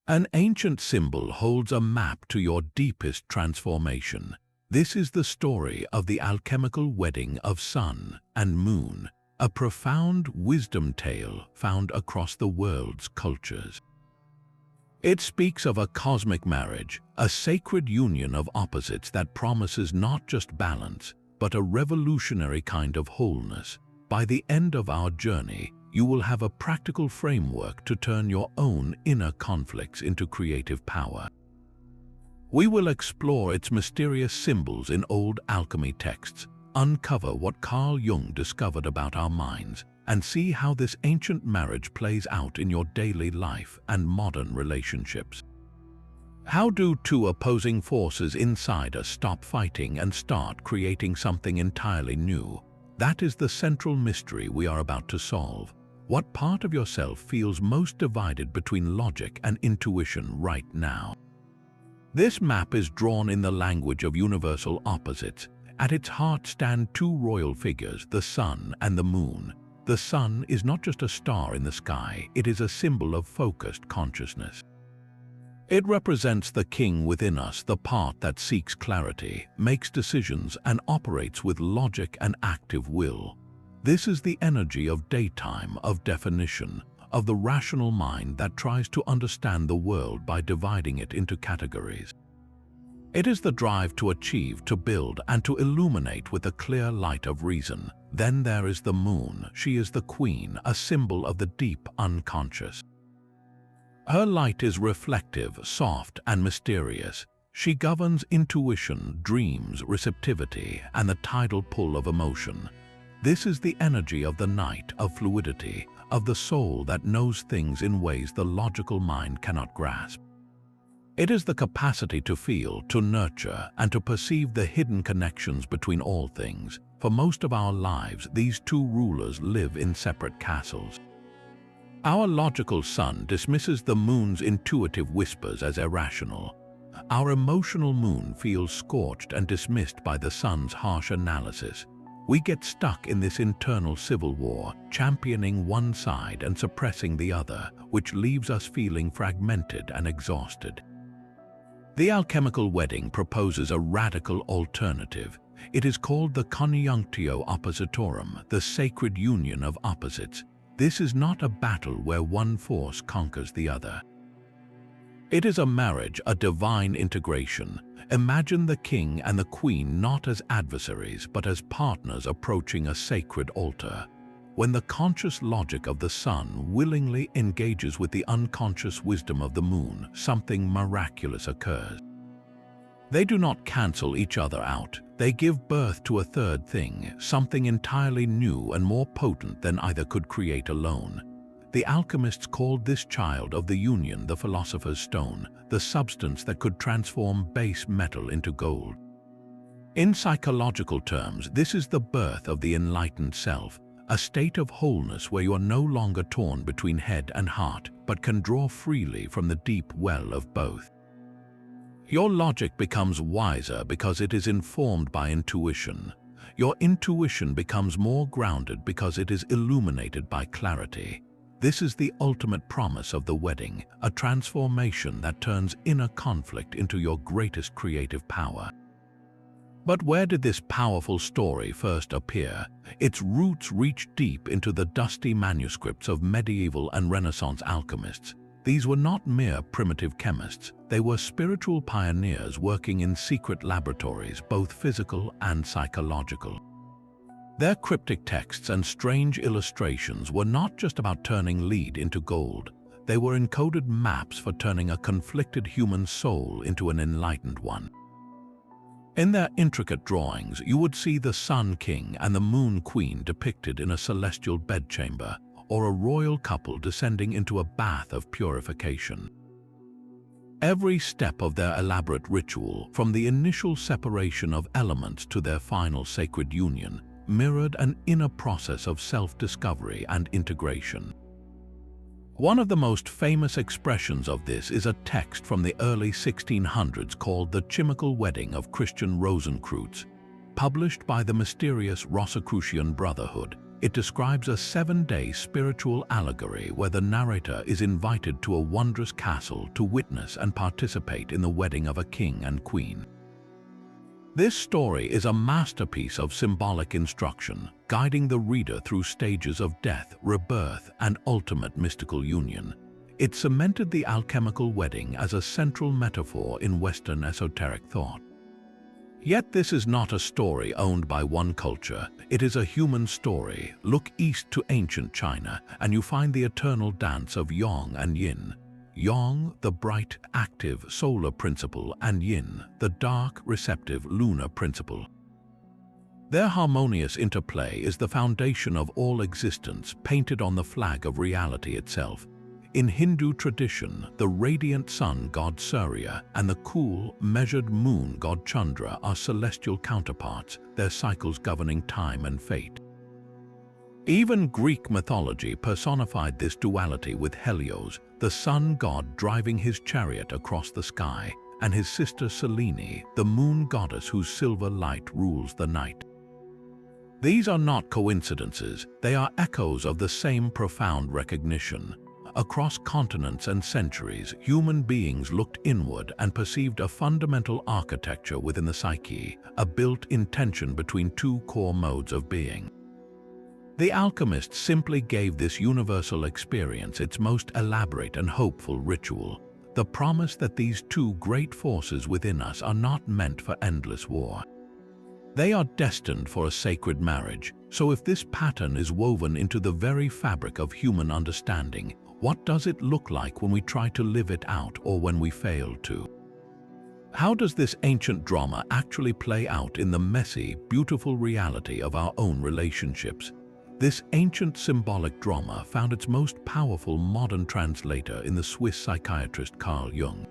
An ancient symbol holds a map to your deepest transformation. This is the story of the alchemical wedding of sun and moon, a profound wisdom tale found across the world's cultures. It speaks of a cosmic marriage, a sacred union of opposites that promises not just balance, but a revolutionary kind of wholeness. By the end of our journey, you will have a practical framework to turn your own inner conflicts into creative power. We will explore its mysterious symbols in old alchemy texts, uncover what Carl Jung discovered about our minds, and see how this ancient marriage plays out in your daily life and modern relationships. How do two opposing forces inside us stop fighting and start creating something entirely new? That is the central mystery we are about to solve. What part of yourself feels most divided between logic and intuition right now? This map is drawn in the language of universal opposites. At its heart stand two royal figures, the sun and the moon. The sun is not just a star in the sky, it is a symbol of focused consciousness. It represents the king within us, the part that seeks clarity, makes decisions, and operates with logic and active will. This is the energy of daytime, of definition, of the rational mind that tries to understand the world by dividing it into categories. It is the drive to achieve, to build, and to illuminate with the clear light of reason. Then there is the moon. She is the queen, a symbol of the deep unconscious. Her light is reflective, soft, and mysterious. She governs intuition, dreams, receptivity, and the tidal pull of emotion. This is the energy of the night, of fluidity, of the soul that knows things in ways the logical mind cannot grasp. It is the capacity to feel, to nurture, and to perceive the hidden connections between all things. For most of our lives, these two rulers live in separate castles. Our logical sun dismisses the moon's intuitive whispers as irrational. Our emotional moon feels scorched and dismissed by the sun's harsh analysis. We get stuck in this internal civil war, championing one side and suppressing the other, which leaves us feeling fragmented and exhausted. The alchemical wedding proposes a radical alternative. It is called the conjunctio oppositorum, the sacred union of opposites. This is not a battle where one force conquers the other. It is a marriage, a divine integration. Imagine the king and the queen not as adversaries, but as partners approaching a sacred altar. When the conscious logic of the sun willingly engages with the unconscious wisdom of the moon, something miraculous occurs. They do not cancel each other out. They give birth to a third thing, something entirely new and more potent than either could create alone. The alchemists called this child of the union the philosopher's stone, the substance that could transform base metal into gold. In psychological terms, this is the birth of the enlightened self, a state of wholeness where you are no longer torn between head and heart, but can draw freely from the deep well of both. Your logic becomes wiser because it is informed by intuition. Your intuition becomes more grounded because it is illuminated by clarity. This is the ultimate promise of the wedding, a transformation that turns inner conflict into your greatest creative power. But where did this powerful story first appear? Its roots reach deep into the dusty manuscripts of medieval and Renaissance alchemists. These were not mere primitive chemists. They were spiritual pioneers working in secret laboratories, both physical and psychological. Their cryptic texts and strange illustrations were not just about turning lead into gold. They were encoded maps for turning a conflicted human soul into an enlightened one. In their intricate drawings, you would see the Sun King and the Moon Queen depicted in a celestial bedchamber, or a royal couple descending into a bath of purification. Every step of their elaborate ritual, from the initial separation of elements to their final sacred union, mirrored an inner process of self-discovery and integration. One of the most famous expressions of this is a text from the early 1600s called The Alchemical Wedding of Christian Rosenkreutz, published by the mysterious Rosicrucian Brotherhood. It describes a 7-day spiritual allegory where the narrator is invited to a wondrous castle to witness and participate in the wedding of a king and queen. This story is a masterpiece of symbolic instruction, guiding the reader through stages of death, rebirth, and ultimate mystical union. It cemented the alchemical wedding as a central metaphor in Western esoteric thought. Yet this is not a story owned by one culture. It is a human story. Look east to ancient China, and you find the eternal dance of Yang and Yin. Yang, the bright, active, solar principle, and Yin, the dark, receptive, lunar principle. Their harmonious interplay is the foundation of all existence, painted on the flag of reality itself. In Hindu tradition, the radiant sun god Surya and the cool, measured moon god Chandra are celestial counterparts, their cycles governing time and fate. Even Greek mythology personified this duality with Helios, the sun god driving his chariot across the sky, and his sister Selene, the moon goddess whose silver light rules the night. These are not coincidences, they are echoes of the same profound recognition. Across continents and centuries, human beings looked inward and perceived a fundamental architecture within the psyche, a built-in tension between two core modes of being. The alchemists simply gave this universal experience its most elaborate and hopeful ritual, the promise that these two great forces within us are not meant for endless war. They are destined for a sacred marriage, so if this pattern is woven into the very fabric of human understanding, what does it look like when we try to live it out or when we fail to? How does this ancient drama actually play out in the messy, beautiful reality of our own relationships? This ancient symbolic drama found its most powerful modern translator in the Swiss psychiatrist Carl Jung.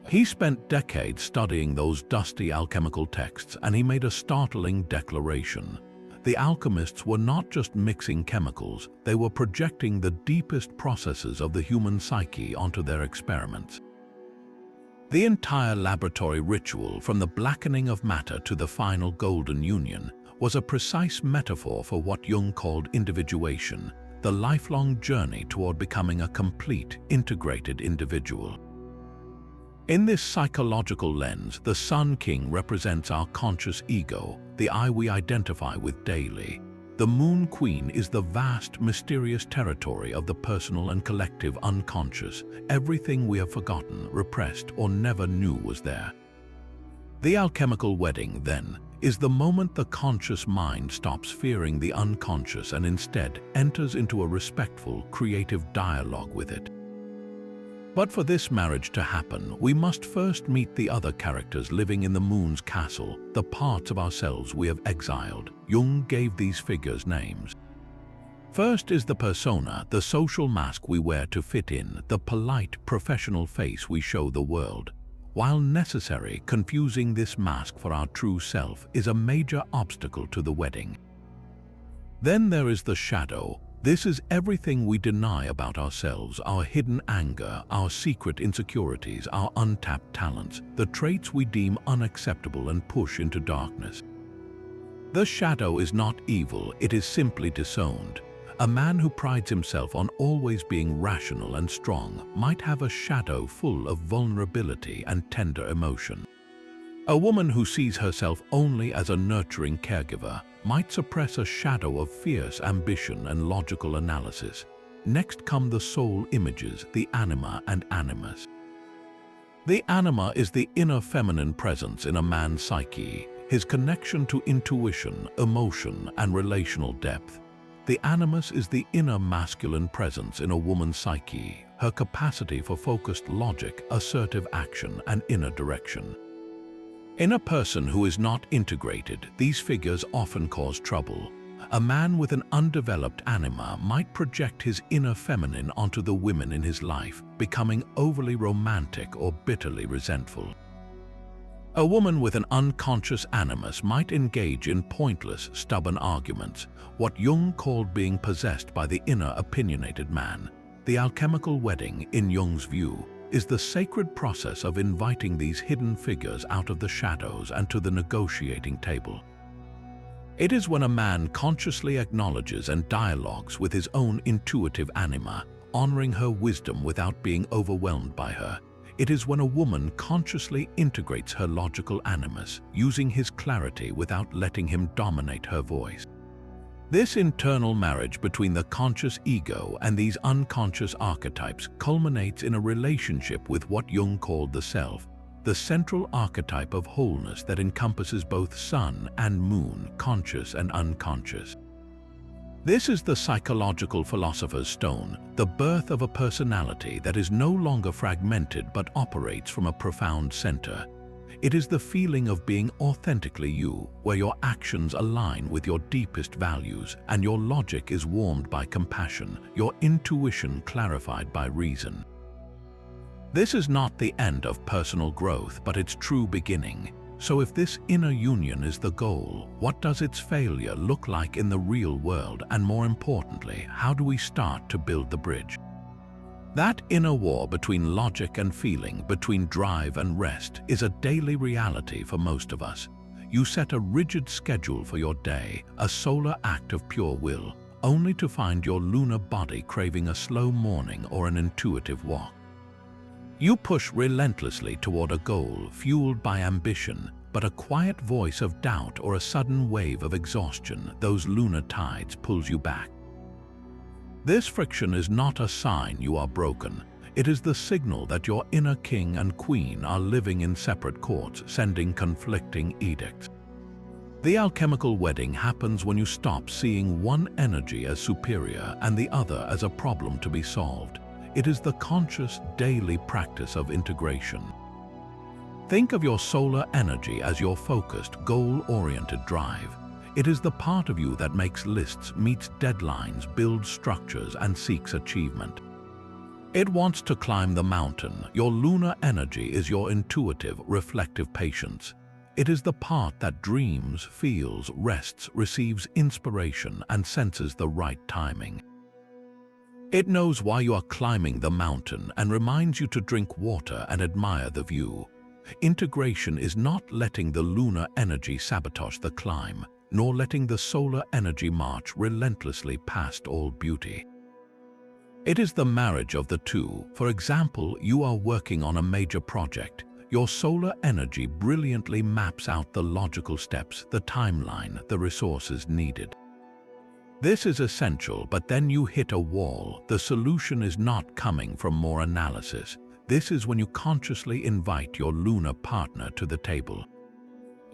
He spent decades studying those dusty alchemical texts, and he made a startling declaration. The alchemists were not just mixing chemicals, they were projecting the deepest processes of the human psyche onto their experiments. The entire laboratory ritual, from the blackening of matter to the final golden union, was a precise metaphor for what Jung called individuation, the lifelong journey toward becoming a complete, integrated individual. In this psychological lens, the Sun King represents our conscious ego, the I we identify with daily. The Moon Queen is the vast, mysterious territory of the personal and collective unconscious, everything we have forgotten, repressed, or never knew was there. The alchemical wedding, then, is the moment the conscious mind stops fearing the unconscious and instead enters into a respectful, creative dialogue with it. But for this marriage to happen, we must first meet the other characters living in the moon's castle, the parts of ourselves we have exiled. Jung gave these figures names. First is the persona, the social mask we wear to fit in, the polite, professional face we show the world. While necessary, confusing this mask for our true self is a major obstacle to the wedding. Then there is the shadow. This is everything we deny about ourselves, our hidden anger, our secret insecurities, our untapped talents, the traits we deem unacceptable and push into darkness. The shadow is not evil, it is simply disowned. A man who prides himself on always being rational and strong might have a shadow full of vulnerability and tender emotion. A woman who sees herself only as a nurturing caregiver might suppress a shadow of fierce ambition and logical analysis. Next come the soul images, the anima and animus. The anima is the inner feminine presence in a man's psyche, his connection to intuition, emotion, and relational depth. The animus is the inner masculine presence in a woman's psyche, her capacity for focused logic, assertive action, and inner direction. In a person who is not integrated, these figures often cause trouble. A man with an undeveloped anima might project his inner feminine onto the women in his life, becoming overly romantic or bitterly resentful. A woman with an unconscious animus might engage in pointless, stubborn arguments, what Jung called being possessed by the inner opinionated man. The alchemical wedding, in Jung's view, is the sacred process of inviting these hidden figures out of the shadows and to the negotiating table. It is when a man consciously acknowledges and dialogues with his own intuitive anima, honoring her wisdom without being overwhelmed by her. It is when a woman consciously integrates her logical animus, using his clarity without letting him dominate her voice. This internal marriage between the conscious ego and these unconscious archetypes culminates in a relationship with what Jung called the self, the central archetype of wholeness that encompasses both sun and moon, conscious and unconscious. This is the psychological philosopher's stone, the birth of a personality that is no longer fragmented but operates from a profound center. It is the feeling of being authentically you, where your actions align with your deepest values and your logic is warmed by compassion, your intuition clarified by reason. This is not the end of personal growth, but its true beginning. So if this inner union is the goal, what does its failure look like in the real world? And more importantly, how do we start to build the bridge? That inner war between logic and feeling, between drive and rest, is a daily reality for most of us. You set a rigid schedule for your day, a solar act of pure will, only to find your lunar body craving a slow morning or an intuitive walk. You push relentlessly toward a goal fueled by ambition, but a quiet voice of doubt or a sudden wave of exhaustion, those lunar tides, pulls you back. This friction is not a sign you are broken. It is the signal that your inner king and queen are living in separate courts, sending conflicting edicts. The alchemical wedding happens when you stop seeing one energy as superior and the other as a problem to be solved. It is the conscious, daily practice of integration. Think of your solar energy as your focused, goal-oriented drive. It is the part of you that makes lists, meets deadlines, builds structures, and seeks achievement. It wants to climb the mountain. Your lunar energy is your intuitive, reflective patience. It is the part that dreams, feels, rests, receives inspiration, and senses the right timing. It knows why you are climbing the mountain and reminds you to drink water and admire the view. Integration is not letting the lunar energy sabotage the climb, nor letting the solar energy march relentlessly past all beauty. It is the marriage of the two. For example, you are working on a major project. Your solar energy brilliantly maps out the logical steps, the timeline, the resources needed. This is essential, but then you hit a wall. The solution is not coming from more analysis. This is when you consciously invite your lunar partner to the table.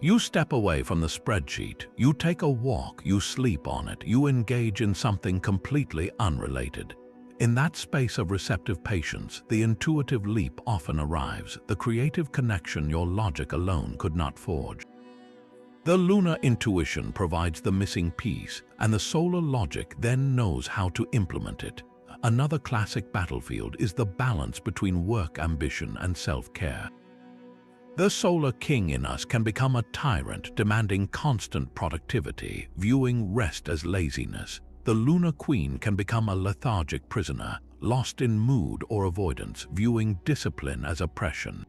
You step away from the spreadsheet, you take a walk, you sleep on it, you engage in something completely unrelated. In that space of receptive patience, the intuitive leap often arrives, the creative connection your logic alone could not forge. The lunar intuition provides the missing piece, and the solar logic then knows how to implement it. Another classic battlefield is the balance between work ambition and self-care. The solar king in us can become a tyrant, demanding constant productivity, viewing rest as laziness. The lunar queen can become a lethargic prisoner, lost in mood or avoidance, viewing discipline as oppression.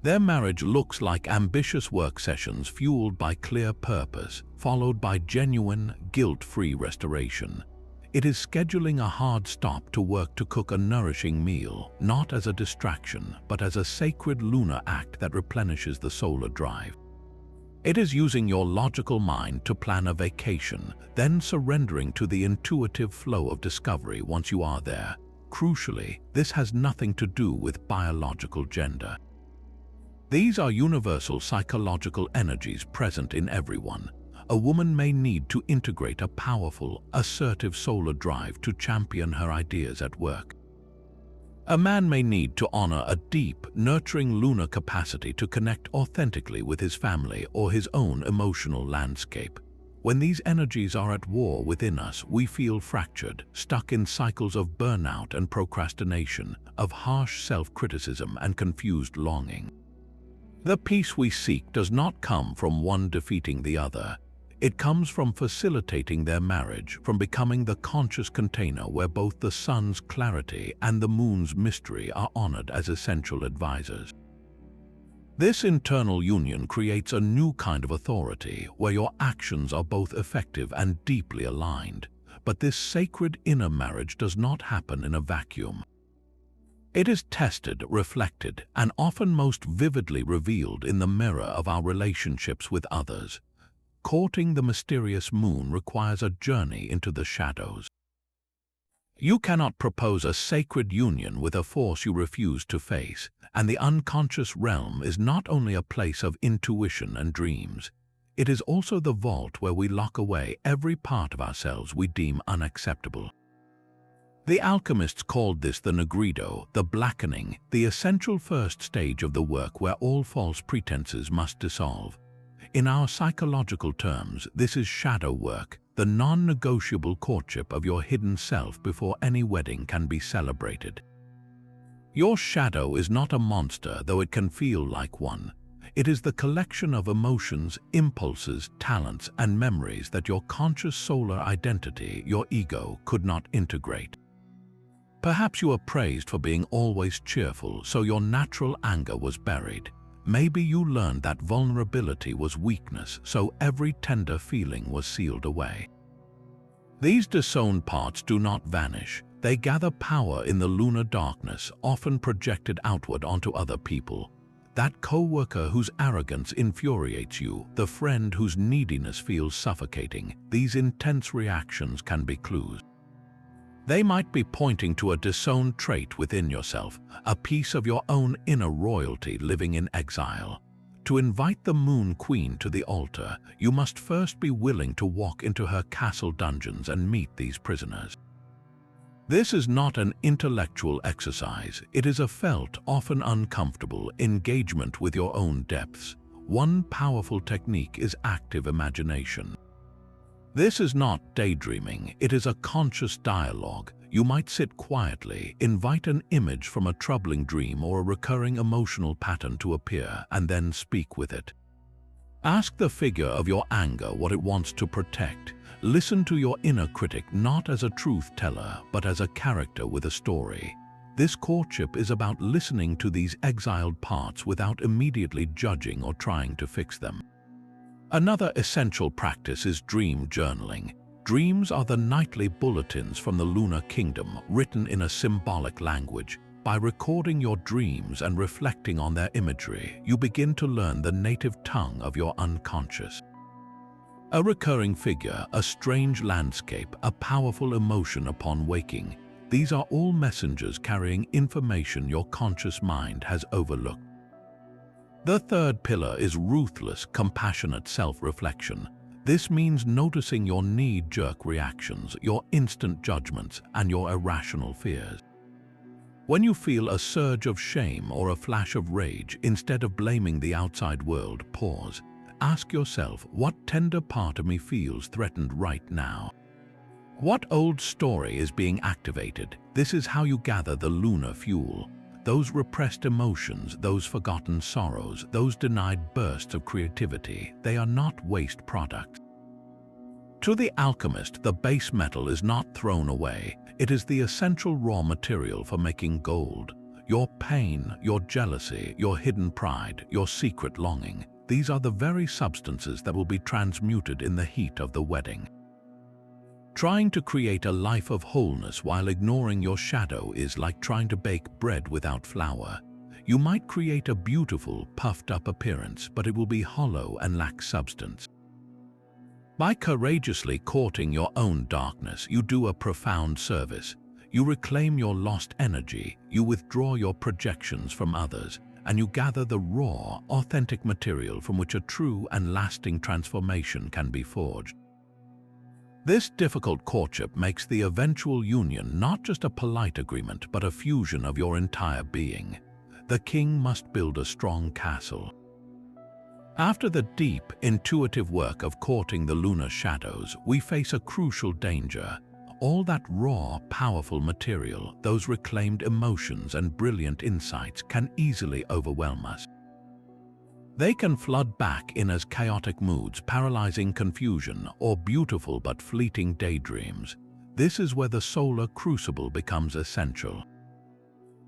Their marriage looks like ambitious work sessions fueled by clear purpose, followed by genuine, guilt-free restoration. It is scheduling a hard stop to work to cook a nourishing meal, not as a distraction, but as a sacred lunar act that replenishes the solar drive. It is using your logical mind to plan a vacation, then surrendering to the intuitive flow of discovery once you are there. Crucially, this has nothing to do with biological gender. These are universal psychological energies present in everyone. A woman may need to integrate a powerful, assertive solar drive to champion her ideas at work. A man may need to honor a deep, nurturing lunar capacity to connect authentically with his family or his own emotional landscape. When these energies are at war within us, we feel fractured, stuck in cycles of burnout and procrastination, of harsh self-criticism and confused longing. The peace we seek does not come from one defeating the other. It comes from facilitating their marriage, from becoming the conscious container where both the sun's clarity and the moon's mystery are honored as essential advisors. This internal union creates a new kind of authority where your actions are both effective and deeply aligned. But this sacred inner marriage does not happen in a vacuum. It is tested, reflected, and often most vividly revealed in the mirror of our relationships with others. Courting the mysterious moon requires a journey into the shadows. You cannot propose a sacred union with a force you refuse to face, and the unconscious realm is not only a place of intuition and dreams. It is also the vault where we lock away every part of ourselves we deem unacceptable. The alchemists called this the nigredo, the blackening, the essential first stage of the work where all false pretenses must dissolve. In our psychological terms, this is shadow work, the non-negotiable courtship of your hidden self before any wedding can be celebrated. Your shadow is not a monster, though it can feel like one. It is the collection of emotions, impulses, talents, and memories that your conscious solar identity, your ego, could not integrate. Perhaps you are praised for being always cheerful, so your natural anger was buried. Maybe you learned that vulnerability was weakness, so every tender feeling was sealed away. These disowned parts do not vanish. They gather power in the lunar darkness, often projected outward onto other people. That co-worker whose arrogance infuriates you, the friend whose neediness feels suffocating, these intense reactions can be clues. They might be pointing to a disowned trait within yourself, a piece of your own inner royalty living in exile. To invite the Moon Queen to the altar, you must first be willing to walk into her castle dungeons and meet these prisoners. This is not an intellectual exercise. It is a felt, often uncomfortable, engagement with your own depths. One powerful technique is active imagination. This is not daydreaming, it is a conscious dialogue. You might sit quietly, invite an image from a troubling dream or a recurring emotional pattern to appear, and then speak with it. Ask the figure of your anger what it wants to protect. Listen to your inner critic not as a truth teller, but as a character with a story. This courtship is about listening to these exiled parts without immediately judging or trying to fix them. Another essential practice is dream journaling. Dreams are the nightly bulletins from the lunar kingdom, written in a symbolic language. By recording your dreams and reflecting on their imagery, you begin to learn the native tongue of your unconscious. A recurring figure, a strange landscape, a powerful emotion upon waking. These are all messengers carrying information your conscious mind has overlooked. The third pillar is ruthless, compassionate self-reflection. This means noticing your knee-jerk reactions, your instant judgments, and your irrational fears. When you feel a surge of shame or a flash of rage, instead of blaming the outside world, pause. Ask yourself, what tender part of me feels threatened right now? What old story is being activated? This is how you gather the lunar fuel. Those repressed emotions, those forgotten sorrows, those denied bursts of creativity, they are not waste products. To the alchemist, the base metal is not thrown away. It is the essential raw material for making gold. Your pain, your jealousy, your hidden pride, your secret longing, these are the very substances that will be transmuted in the heat of the wedding. Trying to create a life of wholeness while ignoring your shadow is like trying to bake bread without flour. You might create a beautiful, puffed-up appearance, but it will be hollow and lack substance. By courageously courting your own darkness, you do a profound service. You reclaim your lost energy, you withdraw your projections from others, and you gather the raw, authentic material from which a true and lasting transformation can be forged. This difficult courtship makes the eventual union not just a polite agreement, but a fusion of your entire being. The king must build a strong castle. After the deep, intuitive work of courting the lunar shadows, we face a crucial danger. All that raw, powerful material, those reclaimed emotions and brilliant insights can easily overwhelm us. They can flood back in as chaotic moods, paralyzing confusion, or beautiful but fleeting daydreams. This is where the solar crucible becomes essential.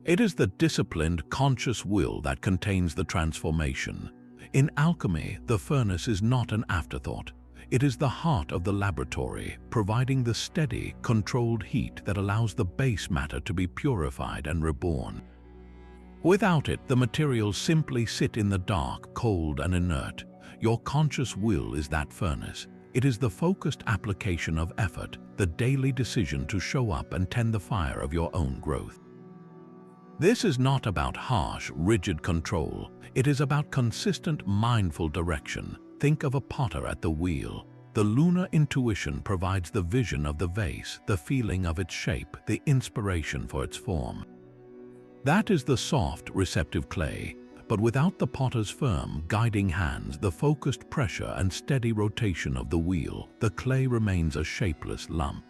It is the disciplined, conscious will that contains the transformation. In alchemy, the furnace is not an afterthought. It is the heart of the laboratory, providing the steady, controlled heat that allows the base matter to be purified and reborn. Without it, the materials simply sit in the dark, cold and inert. Your conscious will is that furnace. It is the focused application of effort, the daily decision to show up and tend the fire of your own growth. This is not about harsh, rigid control. It is about consistent, mindful direction. Think of a potter at the wheel. The lunar intuition provides the vision of the vase, the feeling of its shape, the inspiration for its form. That is the soft, receptive clay. But without the potter's firm, guiding hands, the focused pressure and steady rotation of the wheel, the clay remains a shapeless lump.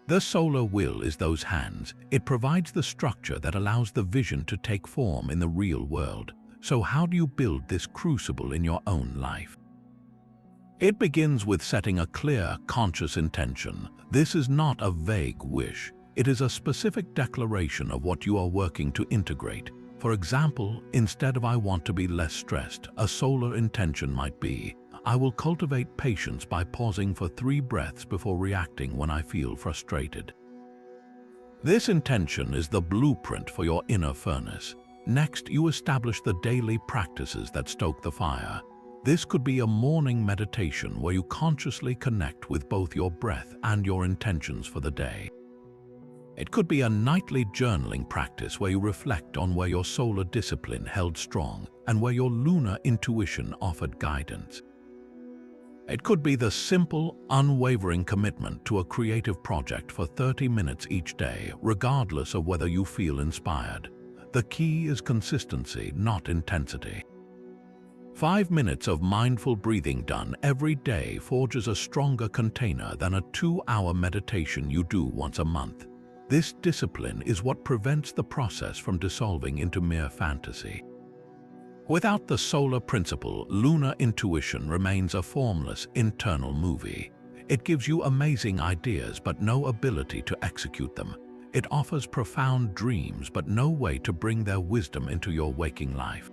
The solar will is those hands. It provides the structure that allows the vision to take form in the real world. So how do you build this crucible in your own life? It begins with setting a clear, conscious intention. This is not a vague wish. It is a specific declaration of what you are working to integrate. For example, instead of "I want to be less stressed," a solar intention might be, "I will cultivate patience by pausing for 3 breaths before reacting when I feel frustrated." This intention is the blueprint for your inner furnace. Next, you establish the daily practices that stoke the fire. This could be a morning meditation where you consciously connect with both your breath and your intentions for the day. It could be a nightly journaling practice where you reflect on where your solar discipline held strong and where your lunar intuition offered guidance. It could be the simple, unwavering commitment to a creative project for 30 minutes each day, regardless of whether you feel inspired. The key is consistency, not intensity. 5 minutes of mindful breathing done every day forges a stronger container than a 2-hour meditation you do once a month. This discipline is what prevents the process from dissolving into mere fantasy. Without the solar principle, lunar intuition remains a formless, internal movie. It gives you amazing ideas but no ability to execute them. It offers profound dreams but no way to bring their wisdom into your waking life.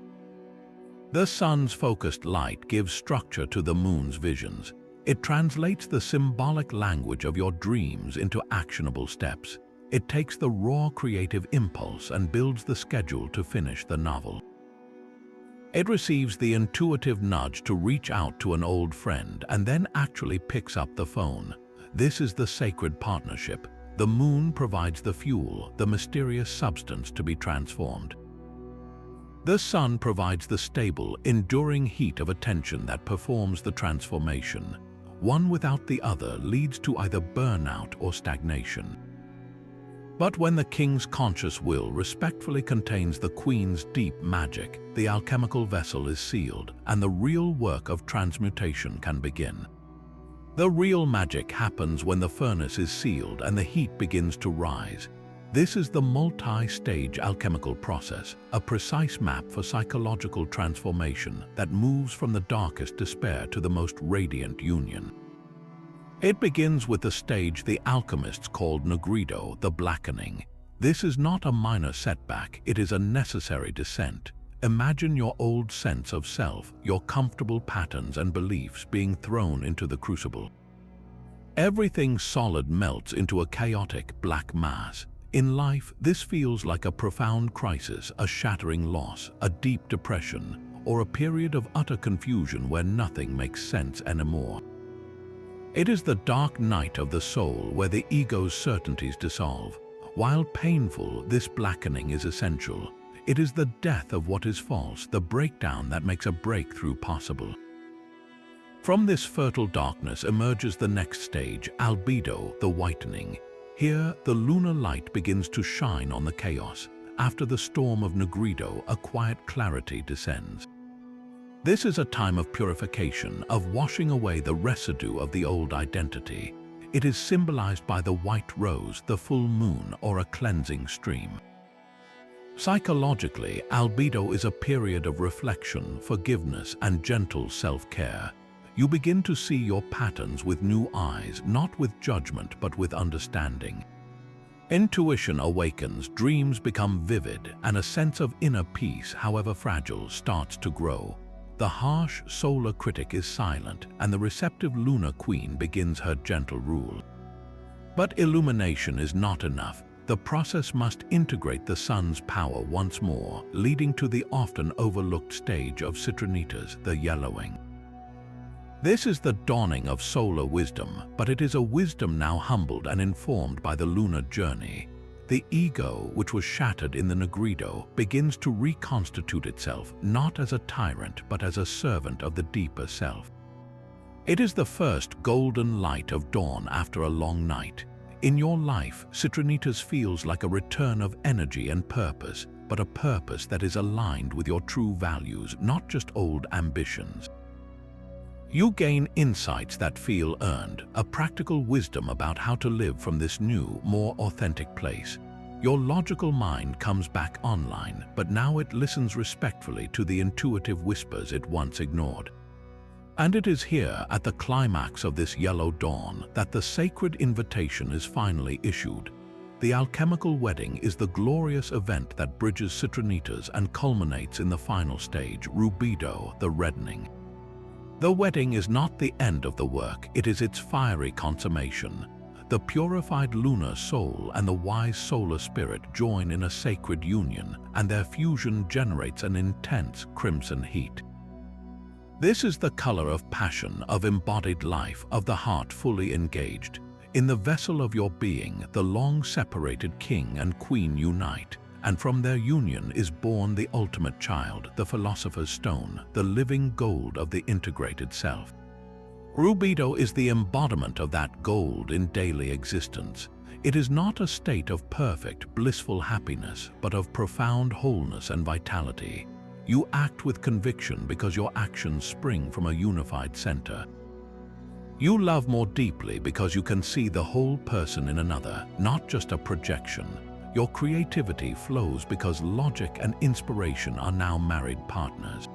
The sun's focused light gives structure to the moon's visions. It translates the symbolic language of your dreams into actionable steps. It takes the raw creative impulse and builds the schedule to finish the novel. It receives the intuitive nudge to reach out to an old friend and then actually picks up the phone. This is the sacred partnership. The moon provides the fuel, the mysterious substance to be transformed. The sun provides the stable, enduring heat of attention that performs the transformation. One without the other leads to either burnout or stagnation. But when the king's conscious will respectfully contains the queen's deep magic, the alchemical vessel is sealed, and the real work of transmutation can begin. The real magic happens when the furnace is sealed and the heat begins to rise. This is the multi-stage alchemical process, a precise map for psychological transformation that moves from the darkest despair to the most radiant union. It begins with the stage the alchemists called nigredo, the blackening. This is not a minor setback, it is a necessary descent. Imagine your old sense of self, your comfortable patterns and beliefs being thrown into the crucible. Everything solid melts into a chaotic black mass. In life, this feels like a profound crisis, a shattering loss, a deep depression, or a period of utter confusion where nothing makes sense anymore. It is the dark night of the soul where the ego's certainties dissolve. While painful, this blackening is essential. It is the death of what is false, the breakdown that makes a breakthrough possible. From this fertile darkness emerges the next stage, albedo, the whitening. Here, the lunar light begins to shine on the chaos. After the storm of nigredo, a quiet clarity descends. This is a time of purification, of washing away the residue of the old identity. It is symbolized by the white rose, the full moon, or a cleansing stream. Psychologically, albedo is a period of reflection, forgiveness, and gentle self-care. You begin to see your patterns with new eyes, not with judgment but with understanding. Intuition awakens, dreams become vivid, and a sense of inner peace, however fragile, starts to grow. The harsh solar critic is silent, and the receptive lunar queen begins her gentle rule. But illumination is not enough. The process must integrate the sun's power once more, leading to the often overlooked stage of citronitas, the yellowing. This is the dawning of solar wisdom, but it is a wisdom now humbled and informed by the lunar journey. The ego, which was shattered in the Negrido, begins to reconstitute itself, not as a tyrant, but as a servant of the deeper self. It is the first golden light of dawn after a long night. In your life, Citronitas feels like a return of energy and purpose, but a purpose that is aligned with your true values, not just old ambitions. You gain insights that feel earned, a practical wisdom about how to live from this new, more authentic place. Your logical mind comes back online, but now it listens respectfully to the intuitive whispers it once ignored. And it is here, at the climax of this yellow dawn, that the sacred invitation is finally issued. The alchemical wedding is the glorious event that bridges Citronitas and culminates in the final stage, rubido, the reddening. The wedding is not the end of the work, it is its fiery consummation. The purified lunar soul and the wise solar spirit join in a sacred union, and their fusion generates an intense crimson heat. This is the color of passion, of embodied life, of the heart fully engaged. In the vessel of your being, the long-separated king and queen unite, and from their union is born the ultimate child, the philosopher's stone, the living gold of the integrated self. Rubido is the embodiment of that gold in daily existence. It is not a state of perfect, blissful happiness, but of profound wholeness and vitality. You act with conviction because your actions spring from a unified center. You love more deeply because you can see the whole person in another, not just a projection. Your creativity flows because logic and inspiration are now married partners.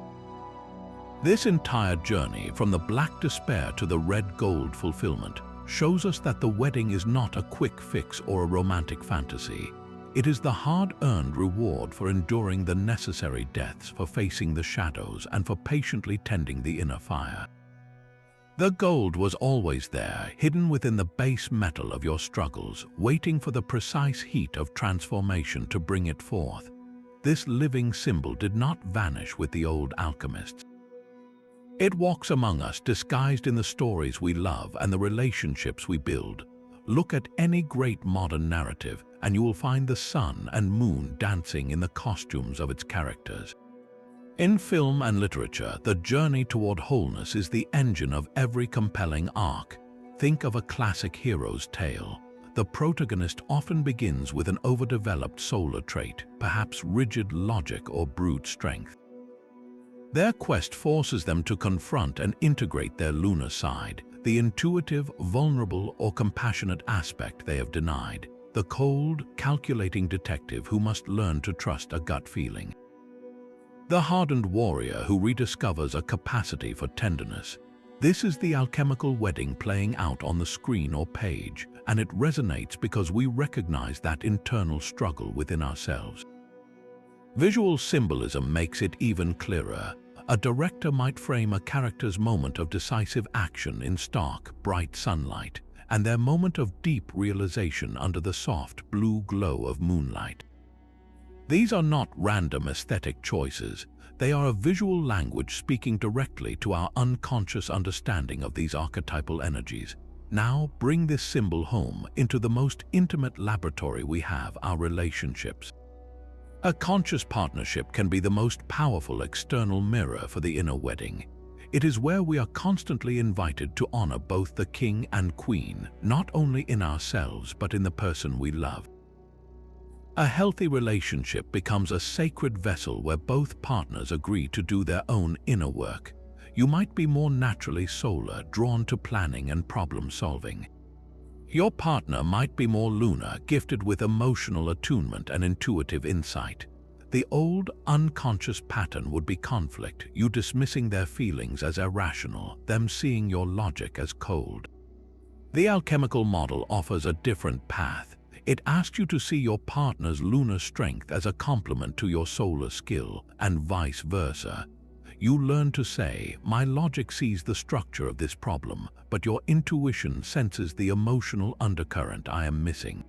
This entire journey, from the black despair to the red gold fulfillment, shows us that the wedding is not a quick fix or a romantic fantasy. It is the hard-earned reward for enduring the necessary deaths, for facing the shadows, and for patiently tending the inner fire. The gold was always there, hidden within the base metal of your struggles, waiting for the precise heat of transformation to bring it forth. This living symbol did not vanish with the old alchemists. It walks among us, disguised in the stories we love and the relationships we build. Look at any great modern narrative, and you will find the sun and moon dancing in the costumes of its characters. In film and literature, the journey toward wholeness is the engine of every compelling arc. Think of a classic hero's tale. The protagonist often begins with an overdeveloped solar trait, perhaps rigid logic or brute strength. Their quest forces them to confront and integrate their lunar side, the intuitive, vulnerable, or compassionate aspect they have denied, the cold, calculating detective who must learn to trust a gut feeling. The hardened warrior who rediscovers a capacity for tenderness. This is the alchemical wedding playing out on the screen or page, and it resonates because we recognize that internal struggle within ourselves. Visual symbolism makes it even clearer. A director might frame a character's moment of decisive action in stark, bright sunlight, and their moment of deep realization under the soft blue glow of moonlight. These are not random aesthetic choices. They are a visual language speaking directly to our unconscious understanding of these archetypal energies. Now bring this symbol home into the most intimate laboratory we have, our relationships. A conscious partnership can be the most powerful external mirror for the inner wedding. It is where we are constantly invited to honor both the king and queen, not only in ourselves but in the person we love. A healthy relationship becomes a sacred vessel where both partners agree to do their own inner work. You might be more naturally solar, drawn to planning and problem solving. Your partner might be more lunar, gifted with emotional attunement and intuitive insight. The old, unconscious pattern would be conflict, you dismissing their feelings as irrational, them seeing your logic as cold. The alchemical model offers a different path. It asks you to see your partner's lunar strength as a complement to your solar skill, and vice versa. You learn to say, "My logic sees the structure of this problem, but your intuition senses the emotional undercurrent I am missing."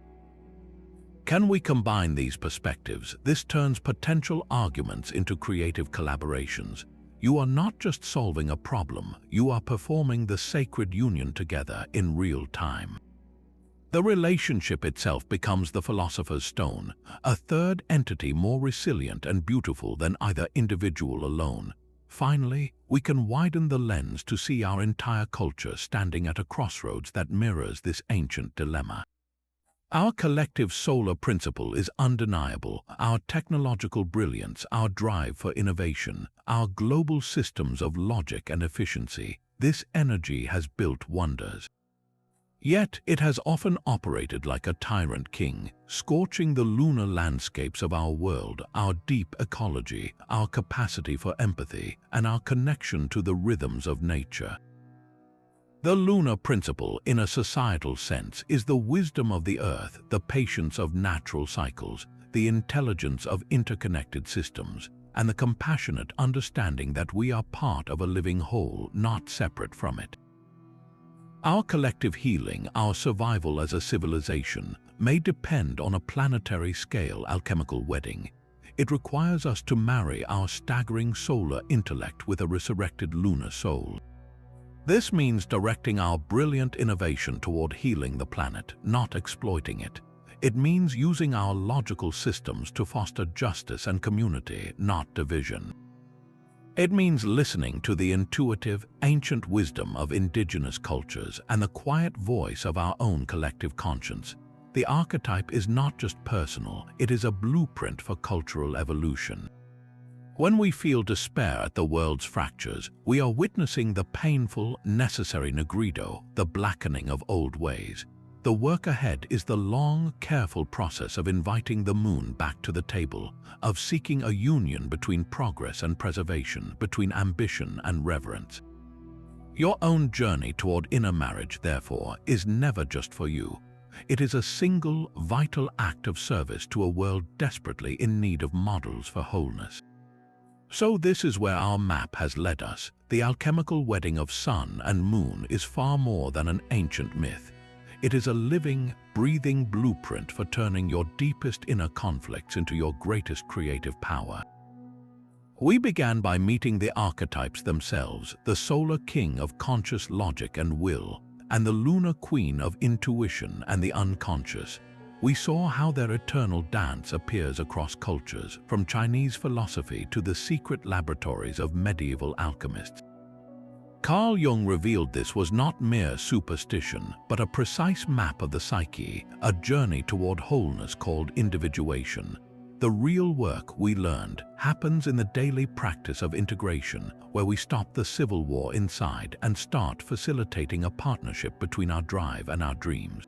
Can we combine these perspectives? This turns potential arguments into creative collaborations. You are not just solving a problem, you are performing the sacred union together in real time. The relationship itself becomes the philosopher's stone, a third entity more resilient and beautiful than either individual alone. Finally, we can widen the lens to see our entire culture standing at a crossroads that mirrors this ancient dilemma. Our collective solar principle is undeniable, our technological brilliance, our drive for innovation, our global systems of logic and efficiency. This energy has built wonders. Yet it has often operated like a tyrant king, scorching the lunar landscapes of our world, our deep ecology, our capacity for empathy, and our connection to the rhythms of nature. The lunar principle, in a societal sense, is the wisdom of the earth, the patience of natural cycles, the intelligence of interconnected systems, and the compassionate understanding that we are part of a living whole, not separate from it. Our collective healing, our survival as a civilization, may depend on a planetary scale alchemical wedding. It requires us to marry our staggering solar intellect with a resurrected lunar soul. This means directing our brilliant innovation toward healing the planet, not exploiting it. It means using our logical systems to foster justice and community, not division. It means listening to the intuitive, ancient wisdom of indigenous cultures and the quiet voice of our own collective conscience. The archetype is not just personal, it is a blueprint for cultural evolution. When we feel despair at the world's fractures, we are witnessing the painful, necessary negrido, the blackening of old ways. The work ahead is the long, careful process of inviting the moon back to the table, of seeking a union between progress and preservation, between ambition and reverence. Your own journey toward inner marriage, therefore, is never just for you. It is a single, vital act of service to a world desperately in need of models for wholeness. So this is where our map has led us. The alchemical wedding of sun and moon is far more than an ancient myth. It is a living, breathing blueprint for turning your deepest inner conflicts into your greatest creative power. We began by meeting the archetypes themselves, the solar king of conscious logic and will, and the lunar queen of intuition and the unconscious. We saw how their eternal dance appears across cultures, from Chinese philosophy to the secret laboratories of medieval alchemists. Carl Jung revealed this was not mere superstition, but a precise map of the psyche, a journey toward wholeness called individuation. The real work, we learned, happens in the daily practice of integration, where we stop the civil war inside and start facilitating a partnership between our drive and our dreams.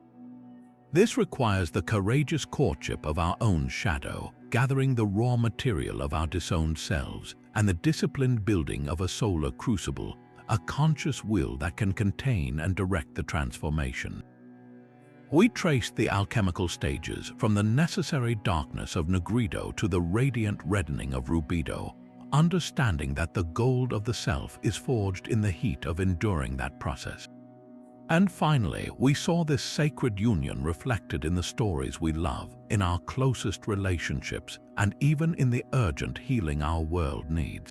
This requires the courageous courtship of our own shadow, gathering the raw material of our disowned selves, and the disciplined building of a solar crucible, a conscious will that can contain and direct the transformation. We traced the alchemical stages, from the necessary darkness of Negrido to the radiant reddening of Rubido, understanding that the gold of the self is forged in the heat of enduring that process. And finally, we saw this sacred union reflected in the stories we love, in our closest relationships, and even in the urgent healing our world needs.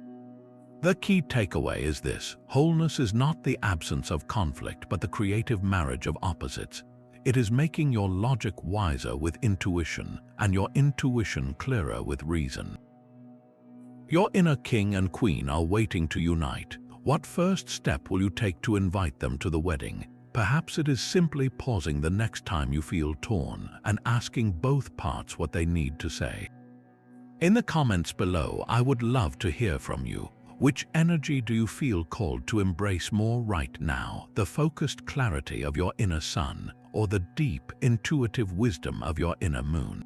The key takeaway is this: wholeness is not the absence of conflict, but the creative marriage of opposites. It is making your logic wiser with intuition, and your intuition clearer with reason. Your inner king and queen are waiting to unite. What first step will you take to invite them to the wedding? Perhaps it is simply pausing the next time you feel torn and asking both parts what they need to say. In the comments below, I would love to hear from you. Which energy do you feel called to embrace more right now? The focused clarity of your inner sun, or the deep, intuitive wisdom of your inner moon?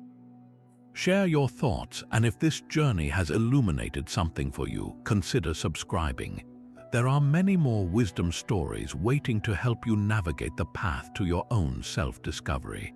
Share your thoughts, and if this journey has illuminated something for you, consider subscribing. There are many more wisdom stories waiting to help you navigate the path to your own self-discovery.